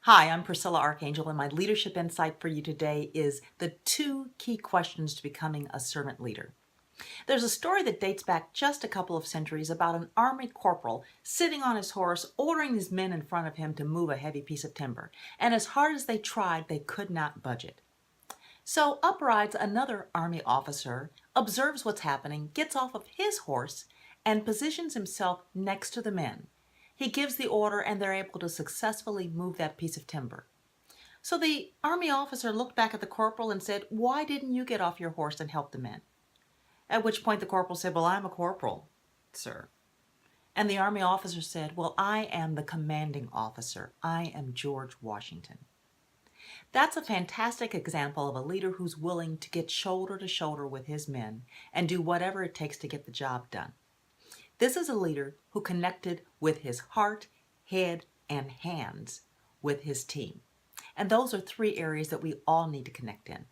Hi, I'm Priscilla Archangel, and my leadership insight for you today is the 2 key questions to becoming a servant leader. There's a story that dates back just a couple of centuries about an army corporal sitting on his horse, ordering his men in front of him to move a heavy piece of timber. And as hard as they tried, they could not budge it. So up rides another army officer, observes what's happening, gets off of his horse, and positions himself next to the men. He gives the order, and they're able to successfully move that piece of timber. So the army officer looked back at the corporal and said, "Why didn't you get off your horse and help the men?" At which point the corporal said, "Well, I'm a corporal, sir." And the army officer said, "Well, I am the commanding officer. I am George Washington." That's a fantastic example of a leader who's willing to get shoulder to shoulder with his men and do whatever it takes to get the job done. This is a leader who connected with his heart, head, and hands with his team. And those are 3 areas that we all need to connect in.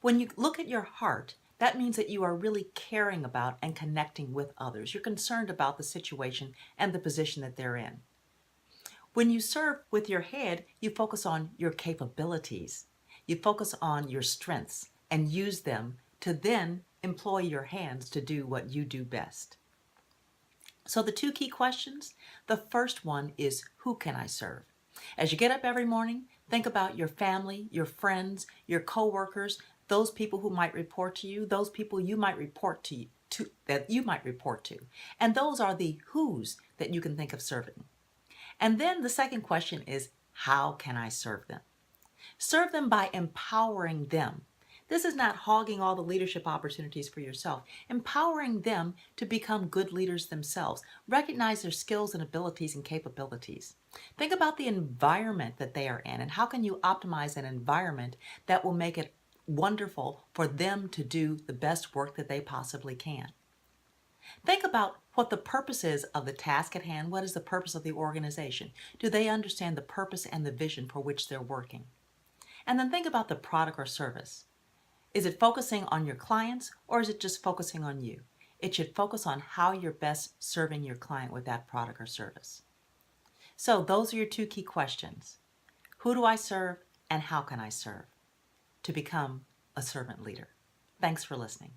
When you look at your heart, that means that you are really caring about and connecting with others. You're concerned about the situation and the position that they're in. When you serve with your head, you focus on your capabilities. You focus on your strengths and use them to then employ your hands to do what you do best. So the 2 key questions, the first one is, who can I serve? As you get up every morning, think about your family, your friends, your coworkers, those people who might report to you, those people you might report to, that you might report to. And those are the who's that you can think of serving. And then the second question is, how can I serve them? Serve them by empowering them. This is not hogging all the leadership opportunities for yourself. Empowering them to become good leaders themselves. Recognize their skills and abilities and capabilities. Think about the environment that they are in and how can you optimize an environment that will make it wonderful for them to do the best work that they possibly can. Think about what the purpose is of the task at hand. What is the purpose of the organization? Do they understand the purpose and the vision for which they're working? And then think about the product or service. Is it focusing on your clients or is it just focusing on you? It should focus on how you're best serving your client with that product or service. So those are your 2 key questions. Who do I serve and how can I serve to become a servant leader? Thanks for listening.